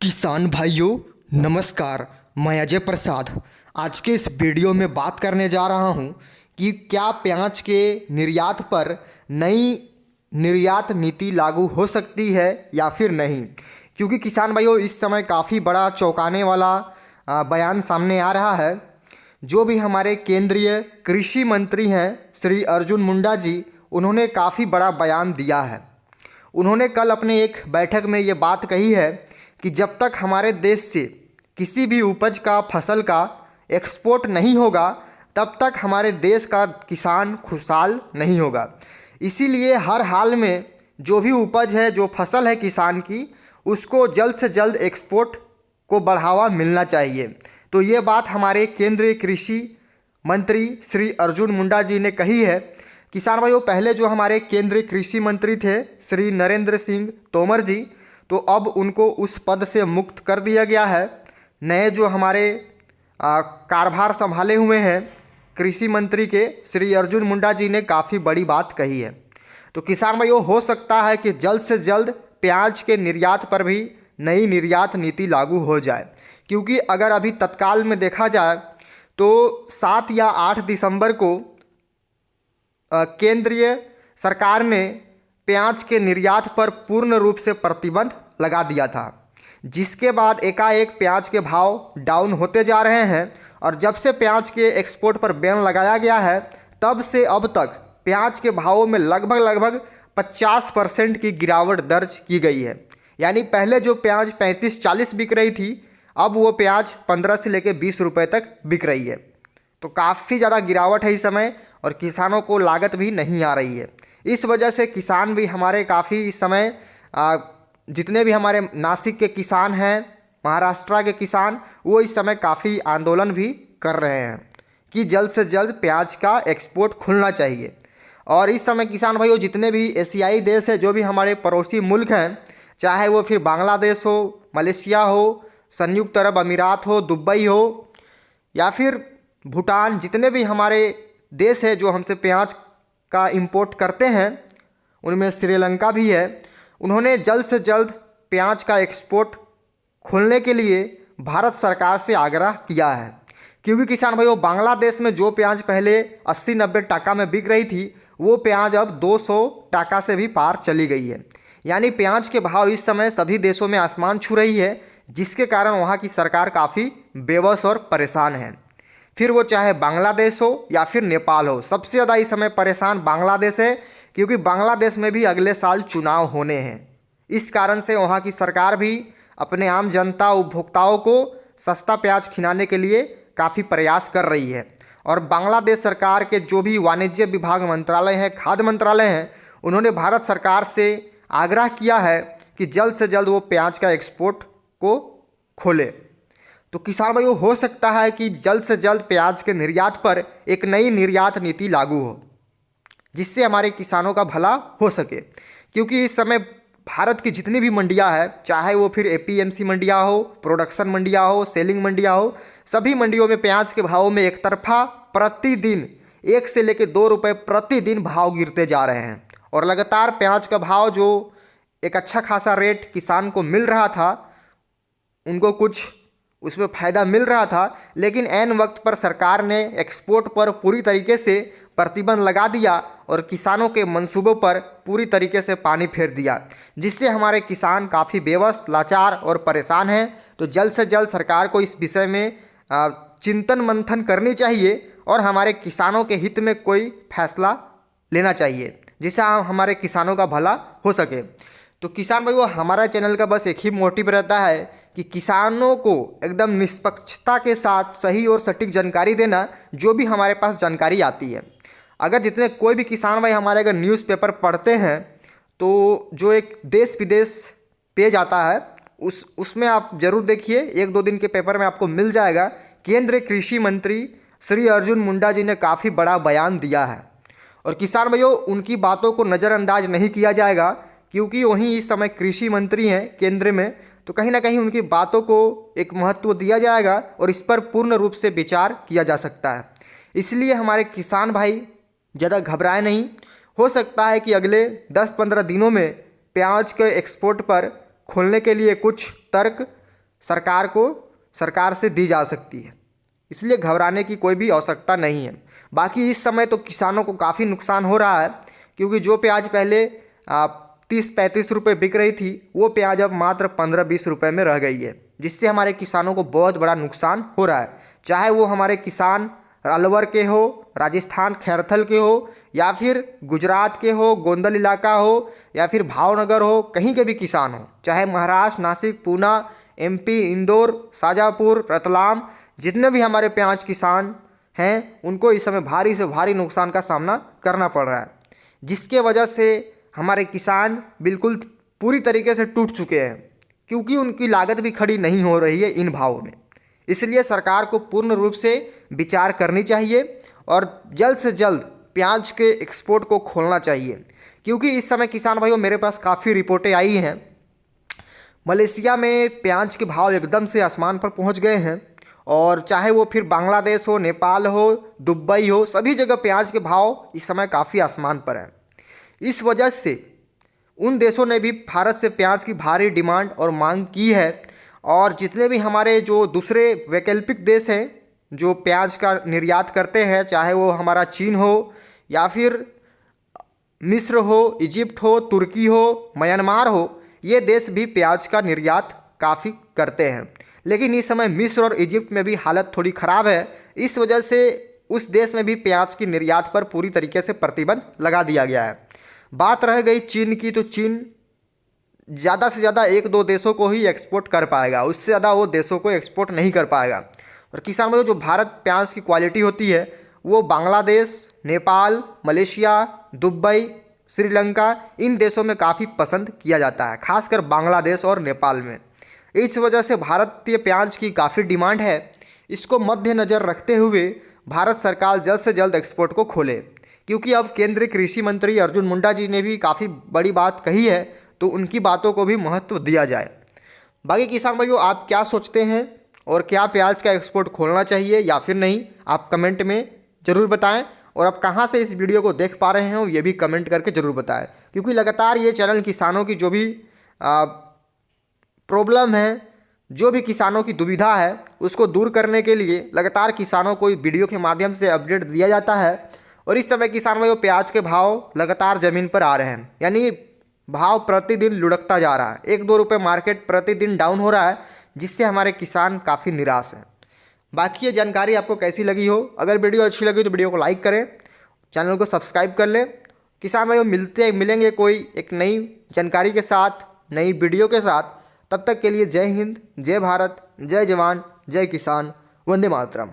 किसान भाइयों नमस्कार। मैं अजय प्रसाद आज के इस वीडियो में बात करने जा रहा हूं कि क्या प्याज के निर्यात पर नई निर्यात नीति लागू हो सकती है या फिर नहीं। क्योंकि किसान भाइयों इस समय काफ़ी बड़ा चौंकाने वाला बयान सामने आ रहा है। जो भी हमारे केंद्रीय कृषि मंत्री हैं श्री अर्जुन मुंडा जी, उन्होंने काफ़ी बड़ा बयान दिया है। उन्होंने कल अपने एक बैठक में ये बात कही है कि जब तक हमारे देश से किसी भी उपज का फसल का एक्सपोर्ट नहीं होगा तब तक हमारे देश का किसान खुशहाल नहीं होगा। इसीलिए हर हाल में जो भी उपज है, जो फसल है किसान की, उसको जल्द से जल्द एक्सपोर्ट को बढ़ावा मिलना चाहिए। तो ये बात हमारे केंद्रीय कृषि मंत्री श्री अर्जुन मुंडा जी ने कही है। किसान भाइयों, पहले जो हमारे केंद्रीय कृषि मंत्री थे श्री नरेंद्र सिंह तोमर जी, तो अब उनको उस पद से मुक्त कर दिया गया है। नए जो हमारे कारभार संभाले हुए हैं कृषि मंत्री के श्री अर्जुन मुंडा जी ने काफ़ी बड़ी बात कही है। तो किसान भाइयों, हो सकता है कि जल्द से जल्द प्याज के निर्यात पर भी नई निर्यात नीति लागू हो जाए। क्योंकि अगर अभी तत्काल में देखा जाए तो 7 या 8 दिसंबर को केंद्रीय सरकार ने प्याज के निर्यात पर पूर्ण रूप से प्रतिबंध लगा दिया था, जिसके बाद एकाएक प्याज के भाव डाउन होते जा रहे हैं। और जब से प्याज के एक्सपोर्ट पर बैन लगाया गया है तब से अब तक प्याज के भावों में लगभग 50% की गिरावट दर्ज की गई है। यानी पहले जो प्याज 35-40 बिक रही थी, अब वो प्याज 15 से लेकर 20 रुपये तक बिक रही है। तो काफ़ी ज़्यादा गिरावट है इस समय और किसानों को लागत भी नहीं आ रही है। इस वजह से किसान भी हमारे काफ़ी इस समय जितने भी हमारे नासिक के किसान हैं, महाराष्ट्र के किसान, वो इस समय काफ़ी आंदोलन भी कर रहे हैं कि जल्द से जल्द प्याज का एक्सपोर्ट खुलना चाहिए। और इस समय किसान भाइयों जितने भी एशियाई देश है, जो भी हमारे पड़ोसी मुल्क हैं, चाहे वो फिर बांग्लादेश हो, मलेशिया हो, संयुक्त अरब अमीरात हो, दुबई हो या फिर भूटान, जितने भी हमारे देश है जो हमसे प्याज का इंपोर्ट करते हैं, उनमें श्रीलंका भी है, उन्होंने जल्द से जल्द प्याज का एक्सपोर्ट खोलने के लिए भारत सरकार से आग्रह किया है। क्योंकि किसान भाइयों, बांग्लादेश में जो प्याज पहले 80-90 टाका में बिक रही थी, वो प्याज अब 200 टाका से भी पार चली गई है। यानी प्याज के भाव इस समय सभी देशों में आसमान छू रही है, जिसके कारण वहाँ की सरकार काफ़ी बेबस और परेशान है। फिर वो चाहे बांग्लादेश हो या फिर नेपाल हो, सबसे ज़्यादा इस समय परेशान बांग्लादेश है। क्योंकि बांग्लादेश में भी अगले साल चुनाव होने हैं। इस कारण से वहाँ की सरकार भी अपने आम जनता उपभोक्ताओं को सस्ता प्याज खिलाने के लिए काफ़ी प्रयास कर रही है। और बांग्लादेश सरकार के जो भी वाणिज्य विभाग मंत्रालय है, खाद्य मंत्रालय है, उन्होंने भारत सरकार से आग्रह किया है कि जल्द से जल्द वो प्याज का एक्सपोर्ट को खोले। तो किसान भाइयों, हो सकता है कि जल्द से जल्द प्याज के निर्यात पर एक नई निर्यात नीति लागू हो, जिससे हमारे किसानों का भला हो सके। क्योंकि इस समय भारत की जितनी भी मंडियां हैं, चाहे वो फिर एपीएमसी मंडियां हो, प्रोडक्शन मंडियां हो, सेलिंग मंडियां हो, सभी मंडियों में प्याज के भावों में एक तरफा प्रतिदिन 1 से लेकर 2 रुपये प्रतिदिन भाव गिरते जा रहे हैं। और लगातार प्याज का भाव जो एक अच्छा खासा रेट किसान को मिल रहा था, उनको कुछ उसमें फ़ायदा मिल रहा था, लेकिन ऐन वक्त पर सरकार ने एक्सपोर्ट पर पूरी तरीके से प्रतिबंध लगा दिया और किसानों के मंसूबों पर पूरी तरीके से पानी फेर दिया, जिससे हमारे किसान काफ़ी बेबस, लाचार और परेशान हैं। तो जल्द से जल्द सरकार को इस विषय में चिंतन मंथन करनी चाहिए और हमारे किसानों के हित में कोई फैसला लेना चाहिए, जिससे हमारे किसानों का भला हो सके। तो किसान भाइयों, हमारा चैनल का बस एक ही मोटिव रहता है कि किसानों को एकदम निष्पक्षता के साथ सही और सटीक जानकारी देना, जो भी हमारे पास जानकारी आती है। अगर जितने कोई भी किसान भाई हमारे अगर न्यूज़पेपर पढ़ते हैं, तो जो एक देश विदेश पेज आता है उसमें आप ज़रूर देखिए, 1-2 दिन के पेपर में आपको मिल जाएगा। केंद्रीय कृषि मंत्री श्री अर्जुन मुंडा जी ने काफ़ी बड़ा बयान दिया है। और किसान भाइयों, उनकी बातों को नज़रअंदाज नहीं किया जाएगा, क्योंकि वहीं इस समय कृषि मंत्री हैं केंद्र में, तो कहीं ना कहीं उनकी बातों को एक महत्व दिया जाएगा और इस पर पूर्ण रूप से विचार किया जा सकता है। इसलिए हमारे किसान भाई ज़्यादा घबराए नहीं। हो सकता है कि अगले 10-15 दिनों में प्याज के एक्सपोर्ट पर खोलने के लिए कुछ तर्क सरकार से दी जा सकती है, इसलिए घबराने की कोई भी आवश्यकता नहीं है। बाकी इस समय तो किसानों को काफ़ी नुकसान हो रहा है, क्योंकि जो प्याज पहले 30-35 रुपये बिक रही थी, वो प्याज अब मात्र 15-20 रुपये में रह गई है, जिससे हमारे किसानों को बहुत बड़ा नुकसान हो रहा है। चाहे वो हमारे किसान अलवर के हो, राजस्थान खैरथल के हो, या फिर गुजरात के हो, गोंदल इलाका हो, या फिर भावनगर हो, कहीं के भी किसान हो, चाहे महाराष्ट्र, नासिक, पूना, MP, इंदौर, शाजापुर, रतलाम, जितने भी हमारे प्याज किसान हैं, उनको इस समय भारी से भारी नुकसान का सामना करना पड़ रहा है, जिसके वजह से हमारे किसान बिल्कुल पूरी तरीके से टूट चुके हैं, क्योंकि उनकी लागत भी खड़ी नहीं हो रही है इन भावों में। इसलिए सरकार को पूर्ण रूप से विचार करनी चाहिए और जल्द से जल्द प्याज के एक्सपोर्ट को खोलना चाहिए, क्योंकि इस समय किसान भाइयों मेरे पास काफ़ी रिपोर्टें आई हैं, मलेशिया में प्याज के भाव एकदम से आसमान पर पहुंच गए हैं, और चाहे वो फिर बांग्लादेश हो, नेपाल हो, दुबई हो, सभी जगह प्याज के भाव इस समय काफ़ी आसमान पर हैं। इस वजह से उन देशों ने भी भारत से प्याज की भारी डिमांड और मांग की है, और जितने भी हमारे जो दूसरे वैकल्पिक देश हैं जो प्याज का निर्यात करते हैं, चाहे वो हमारा चीन हो, या फिर मिस्र हो, इजिप्ट हो, तुर्की हो, म्यांमार हो, ये देश भी प्याज का निर्यात काफ़ी करते हैं। लेकिन इस समय मिस्र और इजिप्ट में भी हालत थोड़ी ख़राब है, इस वजह से उस देश में भी प्याज की निर्यात पर पूरी तरीके से प्रतिबंध लगा दिया गया है। बात रह गई चीन की, तो चीन ज़्यादा से ज़्यादा 1-2 देशों को ही एक्सपोर्ट कर पाएगा, उससे ज़्यादा वो देशों को एक्सपोर्ट नहीं कर पाएगा। और किसान भाइयों, जो भारत प्याज की क्वालिटी होती है वो बांग्लादेश, नेपाल, मलेशिया, दुबई, श्रीलंका, इन देशों में काफ़ी पसंद किया जाता है, खासकर बांग्लादेश और नेपाल में। इस वजह से भारतीय प्याज की काफ़ी डिमांड है। इसको मद्देनज़र रखते हुए भारत सरकार जल्द से जल्द एक्सपोर्ट को खोले, क्योंकि अब केंद्रीय कृषि मंत्री अर्जुन मुंडा जी ने भी काफ़ी बड़ी बात कही है, तो उनकी बातों को भी महत्व दिया जाए। बाकी किसान भाइयों, आप क्या सोचते हैं, और क्या प्याज का एक्सपोर्ट खोलना चाहिए या फिर नहीं, आप कमेंट में ज़रूर बताएं। और आप कहां से इस वीडियो को देख पा रहे हैं ये भी कमेंट करके ज़रूर बताएं, क्योंकि लगातार ये चैनल किसानों की जो भी प्रॉब्लम है, जो भी किसानों की दुविधा है, उसको दूर करने के लिए लगातार किसानों को वीडियो के माध्यम से अपडेट दिया जाता है। और इस समय किसान भाइयों, प्याज के भाव लगातार ज़मीन पर आ रहे हैं, यानी भाव प्रतिदिन लुढ़कता जा रहा है, 1-2 रुपये मार्केट प्रतिदिन डाउन हो रहा है, जिससे हमारे किसान काफ़ी निराश हैं। बाकी ये जानकारी आपको कैसी लगी हो, अगर वीडियो अच्छी लगी तो वीडियो को लाइक करें, चैनल को सब्सक्राइब कर लें। किसान भाइयों, मिलेंगे कोई एक नई जानकारी के साथ, नई वीडियो के साथ। तब तक के लिए जय हिंद, जय भारत, जय जवान, जय किसान, वंदे मातरम।